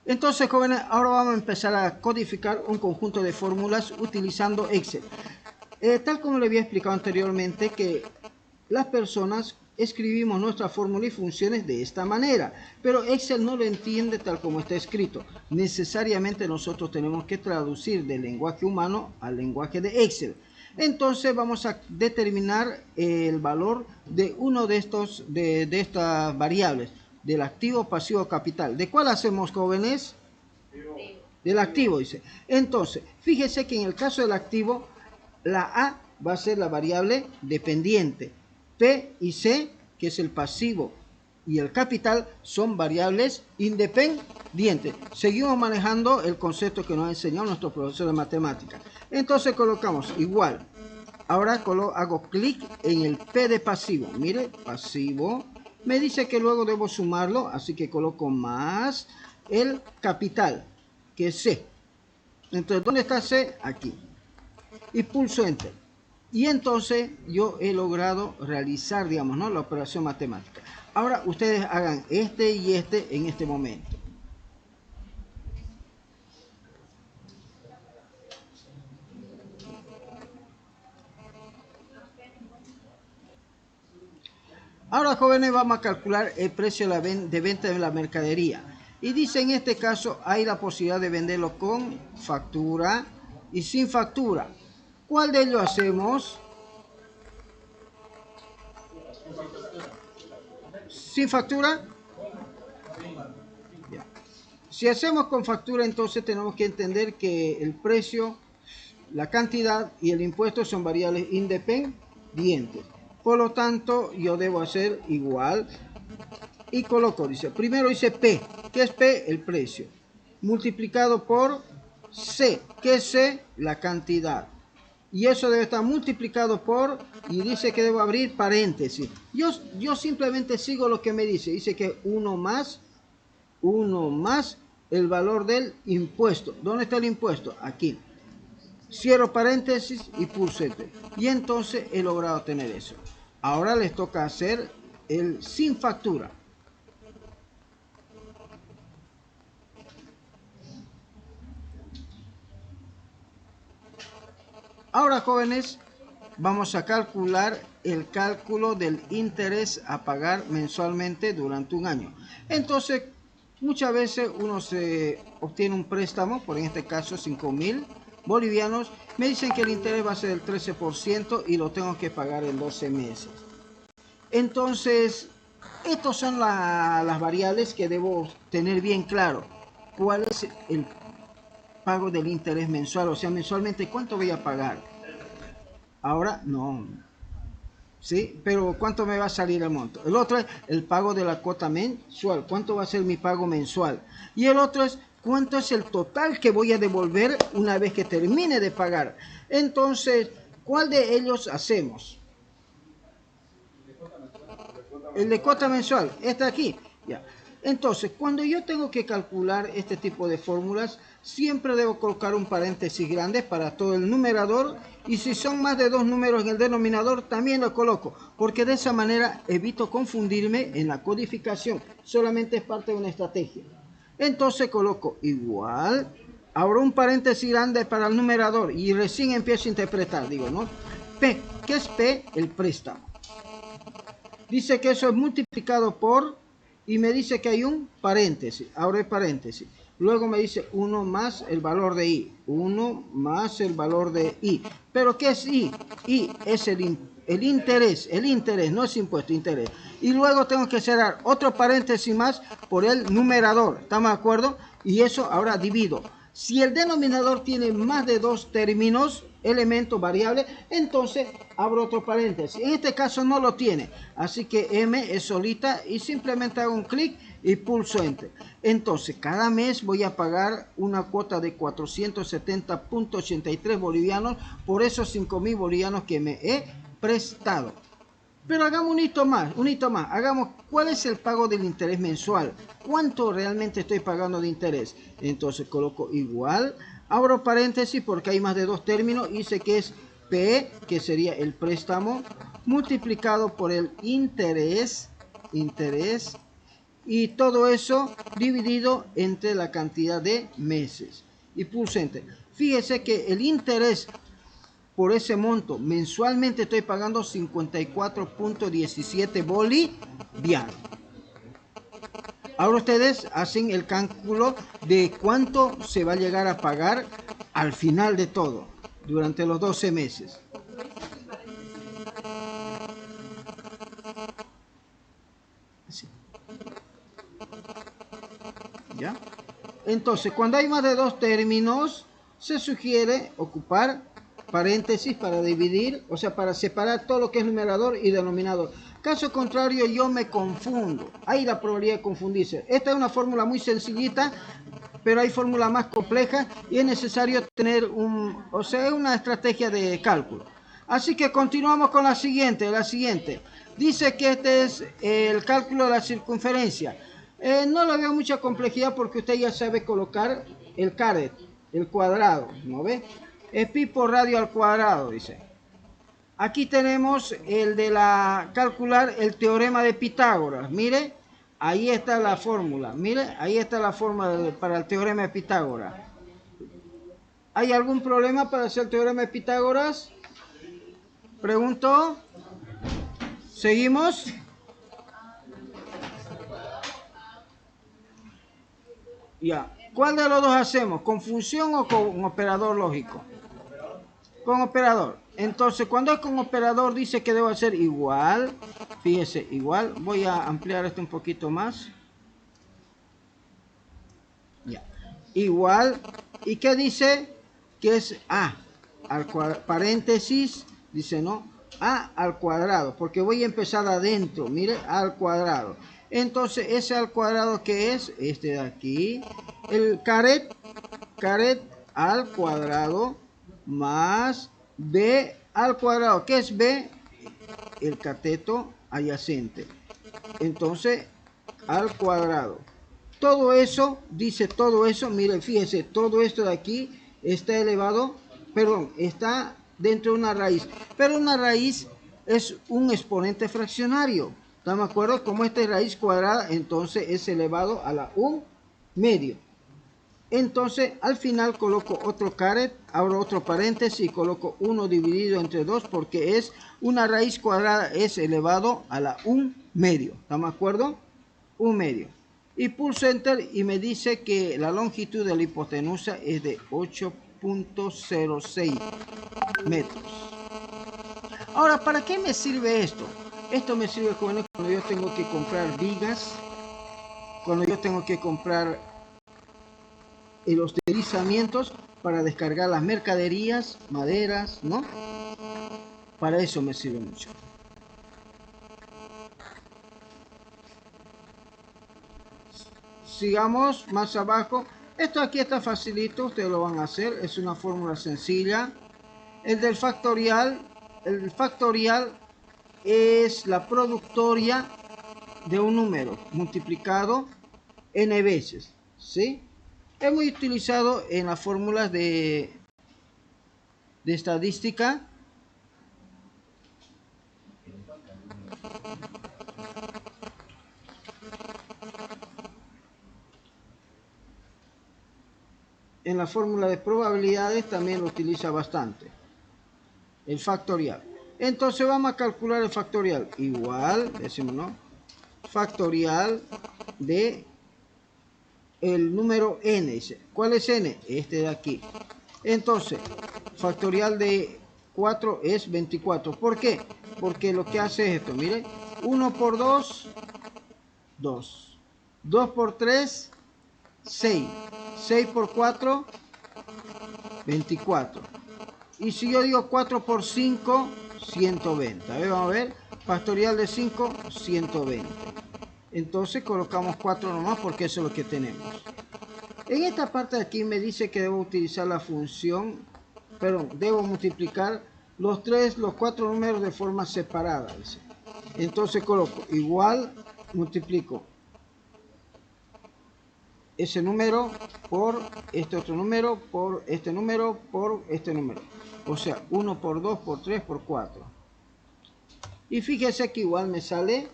Entonces, jóvenes, ahora vamos a empezar a codificar un conjunto de fórmulas utilizando Excel. Tal como le había explicado anteriormente, que las personas escribimos nuestra fórmula y funciones de esta manera, pero Excel no lo entiende tal como está escrito. Necesariamente nosotros tenemos que traducir del lenguaje humano al lenguaje de Excel. Entonces vamos a determinar el valor de uno de estas variables, del activo, pasivo, capital. ¿De cuál hacemos, jóvenes? Del activo, dice. Entonces, fíjese que en el caso del activo, la A va a ser la variable dependiente. P y C, que es el pasivo, y el capital son variables independientes. Seguimos manejando el concepto que nos enseñó nuestro profesor de matemáticas. Entonces colocamos igual. Ahora hago clic en el P de pasivo. Mire, pasivo. Me dice que luego debo sumarlo, así que coloco más el capital, que es C. Entonces, ¿dónde está C? Aquí. Y pulso Enter. Y entonces yo he logrado realizar, digamos, ¿no?, la operación matemática. Ahora ustedes hagan este y este en este momento. Ahora, jóvenes, vamos a calcular el precio de venta de la mercadería. Y dice, en este caso, hay la posibilidad de venderlo con factura y sin factura. ¿Cuál de ellos hacemos? ¿Sin factura? Ya. Si hacemos con factura, entonces tenemos que entender que el precio, la cantidad y el impuesto son variables independientes. Por lo tanto, yo debo hacer igual y coloco, dice, primero dice P. ¿Qué es P? El precio. Multiplicado por C. ¿Qué es C? La cantidad. Y eso debe estar multiplicado por, y dice que debo abrir paréntesis. Yo simplemente sigo lo que me dice. Dice que 1 más el valor del impuesto. ¿Dónde está el impuesto? Aquí. Cierro paréntesis y pulso Enter. Y entonces he logrado tener eso. Ahora les toca hacer el sin factura. Ahora, jóvenes, vamos a calcular el cálculo del interés a pagar mensualmente durante un año. Entonces, muchas veces uno se obtiene un préstamo, por en este caso 5.000 bolivianos. Me dicen que el interés va a ser del 13% y lo tengo que pagar en 12 meses. Entonces, estas son las variables que debo tener bien claro. ¿Cuál es el pago del interés mensual? O sea, mensualmente, ¿cuánto voy a pagar? Ahora, no. ¿Sí? Pero ¿cuánto me va a salir el monto? El otro es el pago de la cuota mensual. ¿Cuánto va a ser mi pago mensual? Y el otro es cuánto es el total que voy a devolver una vez que termine de pagar. Entonces, ¿cuál de ellos hacemos? El de cuota mensual. Este aquí. Ya. Entonces, cuando yo tengo que calcular este tipo de fórmulas, siempre debo colocar un paréntesis grande para todo el numerador, y si son más de 2 números en el denominador, también lo coloco, porque de esa manera evito confundirme en la codificación. Solamente es parte de una estrategia. Entonces coloco igual, abro un paréntesis grande para el numerador y recién empiezo a interpretar, digo, ¿no? P, ¿qué es P? El préstamo. Dice que eso es multiplicado por, y me dice que hay un paréntesis, abro el paréntesis. Luego me dice 1 más el valor de I, 1 más el valor de I. ¿Pero qué es I? I es el interés, no es impuesto, interés. Y luego tengo que cerrar otro paréntesis más por el numerador, ¿estamos de acuerdo? Y eso ahora divido. Si el denominador tiene más de 2 términos, elemento variable, entonces abro otro paréntesis. En este caso no lo tiene, así que M es solita y simplemente hago un clic y pulso Enter. Entonces cada mes voy a pagar una cuota de 470.83 bolivianos por esos 5.000 bolivianos que me he prestado. Pero hagamos un hito más. Hagamos, ¿cuál es el pago del interés mensual? ¿Cuánto realmente estoy pagando de interés? Entonces coloco igual, abro paréntesis porque hay más de 2 términos, y sé que es P, que sería el préstamo, multiplicado por el interés, y todo eso dividido entre la cantidad de meses. Y pulso Enter. Fíjese que el interés por ese monto mensualmente estoy pagando 54.17 bolivianos. Ahora ustedes hacen el cálculo de cuánto se va a llegar a pagar al final de todo, durante los 12 meses. Así. ¿Ya? Entonces, cuando hay más de dos términos, se sugiere ocupar paréntesis para dividir, o sea, para separar todo lo que es numerador y denominador. Caso contrario, yo me confundo. Hay la probabilidad de confundirse. Esta es una fórmula muy sencillita, pero hay fórmulas más complejas y es necesario tener una estrategia de cálculo. Así que continuamos con la siguiente. Dice que este es el cálculo de la circunferencia. No le veo mucha complejidad porque usted ya sabe colocar el caret, el cuadrado, ¿no ve? Es pi por radio al cuadrado, dice. Aquí tenemos el de calcular el teorema de Pitágoras. Mire, ahí está la fórmula. Mire, ahí está la fórmula para el teorema de Pitágoras. ¿Hay algún problema para hacer el teorema de Pitágoras? Pregunto. ¿Seguimos? Ya. ¿Cuál de los dos hacemos? ¿Con función o con operador lógico? Con operador. Entonces, cuando es con operador, dice que debo hacer igual. Fíjese, igual. Voy a ampliar esto un poquito más. Ya. Igual. ¿Y qué dice? Que es A al paréntesis. Dice, no. A al cuadrado. Porque voy a empezar adentro. Mire, A al cuadrado. Entonces, ese al cuadrado, ¿qué es? Este de aquí. El caret al cuadrado más B al cuadrado. ¿Qué es B? El cateto adyacente. Entonces, al cuadrado. Todo eso, dice todo eso, miren, fíjense, todo esto de aquí está elevado, perdón, está dentro de una raíz. Pero una raíz es un exponente fraccionario. ¿Estamos de acuerdo? Como esta es raíz cuadrada, entonces es elevado a la 1 medio. Entonces, al final coloco otro caret, abro otro paréntesis y coloco 1 dividido entre 2 porque es una raíz cuadrada, es elevado a la 1 medio. ¿Estamos de acuerdo? 1 medio. Y pulso Enter y me dice que la longitud de la hipotenusa es de 8.06 metros. Ahora, ¿para qué me sirve esto? Esto me sirve cuando yo tengo que comprar vigas, cuando yo tengo que comprar los deslizamientos para descargar las mercaderías, maderas, ¿no? Para eso me sirve mucho. Sigamos más abajo. Esto aquí está facilito, ustedes lo van a hacer. Es una fórmula sencilla. El del factorial. El factorial es la productoria de un número multiplicado n veces, ¿sí? Es muy utilizado en las fórmulas de estadística. En la fórmula de probabilidades también lo utiliza bastante. El factorial. Entonces vamos a calcular el factorial. Igual, decimos, ¿no? Factorial de el número n. Dice. ¿Cuál es n? Este de aquí. Entonces, factorial de 4 es 24. ¿Por qué? Porque lo que hace es esto. Mire. 1 por 2, 2. 2 por 3, 6. 6 por 4, 24. Y si yo digo 4 por 5, 120. A ver, vamos a ver. Factorial de 5, 120. Entonces colocamos 4 nomás porque eso es lo que tenemos. En esta parte de aquí me dice que debo utilizar la función, perdón, debo multiplicar los 4 números de forma separada. Dice. Entonces coloco igual, multiplico ese número por este otro número, por este número, por este número. O sea, 1 por 2, por 3, por 4. Y fíjese que igual me sale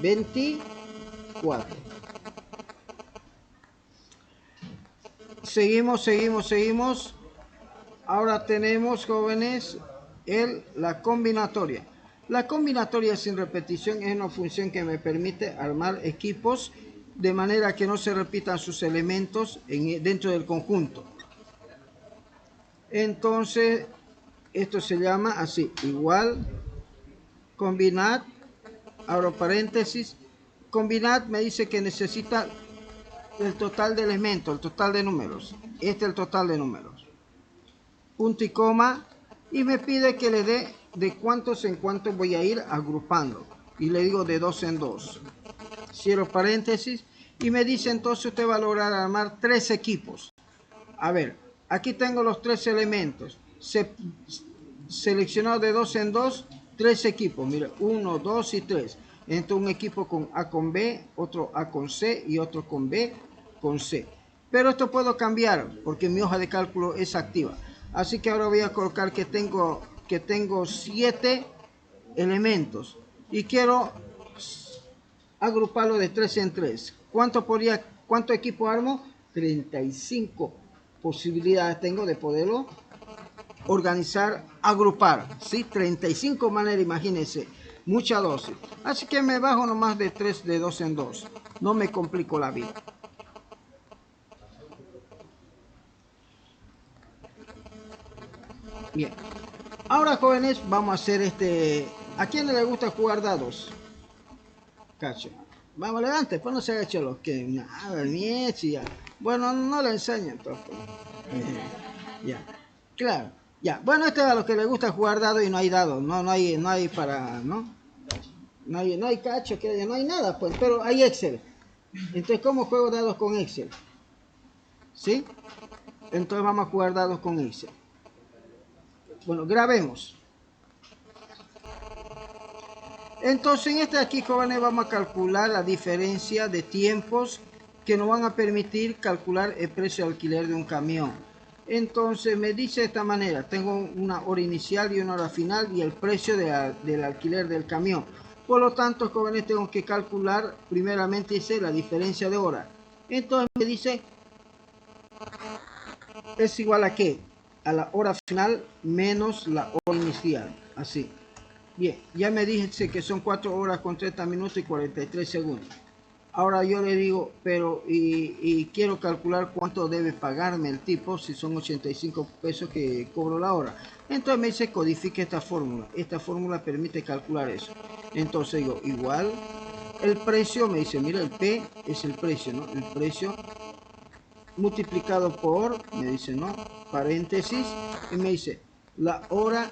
24. Seguimos. Ahora tenemos, jóvenes, la combinatoria. La combinatoria sin repetición es una función que me permite armar equipos de manera que no se repitan sus elementos dentro del conjunto. Entonces, esto se llama así, igual, combinat, abro paréntesis, combinat me dice que necesita el total de elementos, el total de números. Este es el total de números. Punto y coma, y me pide que le dé de cuántos en cuántos voy a ir agrupando. Y le digo de 2 en 2. Cierro paréntesis, y me dice entonces usted va a lograr armar 3 equipos. A ver, aquí tengo los 3 elementos. Seleccionado de 2 en 2, 3 equipos. Mira, 1, 2 y 3. Entonces un equipo con A con B, otro A con C y otro con B con C. Pero esto puedo cambiar porque mi hoja de cálculo es activa. Así que ahora voy a colocar que tengo 7 elementos y quiero agruparlo de 3 en 3. ¿Cuánto equipo armo? 35 posibilidades tengo de poderlo organizar, agrupar, ¿sí? 35 maneras, imagínense, mucha dosis. Así que me bajo nomás de 3 de 2 en 2. No me complico la vida. Bien. Ahora, jóvenes, vamos a hacer ¿A quién le gusta jugar dados? Cacho. Vamos, levante, pues no se agache los que nada, ni ya. Bueno, no le enseño entonces. Ya. Claro. Ya. Bueno, este es a los que les gusta jugar dados y no hay dados. No hay para, ¿no? No hay cacho, no hay nada, pues, pero hay Excel. Entonces, ¿cómo juego dados con Excel? ¿Sí? Entonces vamos a jugar dados con Excel. Bueno, grabemos. Entonces en este aquí, jóvenes, vamos a calcular la diferencia de tiempos que nos van a permitir calcular el precio de alquiler de un camión. Entonces me dice de esta manera, tengo una hora inicial y una hora final y el precio del alquiler del camión. Por lo tanto, jóvenes, tengo que calcular primeramente dice la diferencia de hora. Entonces me dice, es igual a ¿qué? A la hora final menos la hora inicial, así. Bien, ya me dice que son 4 horas con 30 minutos y 43 segundos. Ahora yo le digo, pero y quiero calcular cuánto debe pagarme el tipo, si son 85 pesos que cobro la hora. Entonces me dice, codifique esta fórmula. Esta fórmula permite calcular eso. Entonces digo, igual, el precio, me dice, mira, el P es el precio, ¿no? El precio multiplicado por, me dice, ¿no? Paréntesis, y me dice, la hora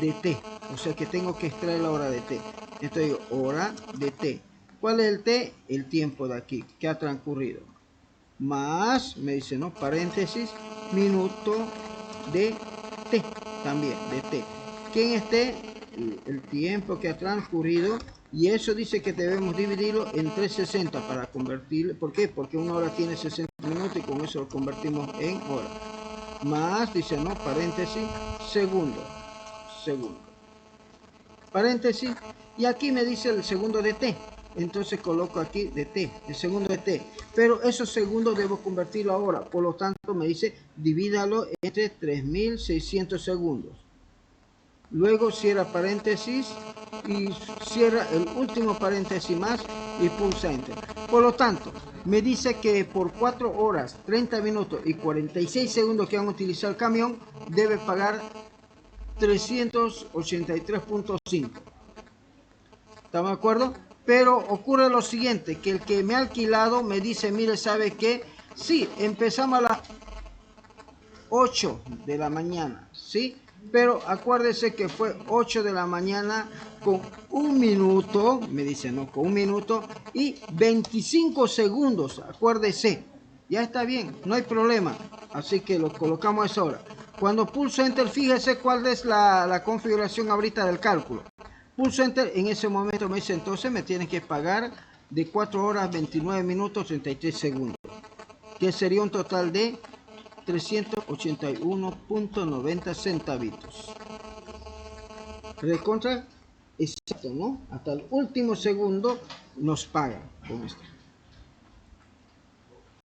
de T, o sea que tengo que extraer la hora de T. Entonces digo, hora de T. ¿Cuál es el T? El tiempo de aquí, que ha transcurrido. Más, me dice, ¿no? Paréntesis, minuto de T, también, de T. ¿Quién es T? El tiempo que ha transcurrido. Y eso dice que debemos dividirlo en 360 para convertirlo. ¿Por qué? Porque una hora tiene 60 minutos y con eso lo convertimos en hora. Más, dice, ¿no? Paréntesis, segundo. Paréntesis, y aquí me dice el segundo de T. Entonces coloco aquí de T, el segundo de T. Pero esos segundos debo convertirlo ahora. Por lo tanto, me dice, divídalo entre 3600 segundos. Luego cierra paréntesis y cierra el último paréntesis más y pulsa Enter. Por lo tanto, me dice que por 4 horas, 30 minutos y 46 segundos que van a utilizar el camión, debe pagar 383.5. ¿Estamos de acuerdo? Pero ocurre lo siguiente, que el que me ha alquilado me dice, mire, ¿sabe qué? Sí, empezamos a las 8 de la mañana, ¿sí? Pero acuérdese que fue 8 de la mañana con 1 minuto, me dice, no, con 1 minuto y 25 segundos, acuérdese. Ya está bien, no hay problema. Así que lo colocamos a esa hora. Cuando pulso Enter, fíjese cuál es la configuración ahorita del cálculo. Pulso Enter, en ese momento me dice, entonces me tienen que pagar de 4 horas 29 minutos 33 segundos. Que sería un total de 381.90 centavitos. Recontra, exacto, ¿no? Hasta el último segundo nos pagan con esto.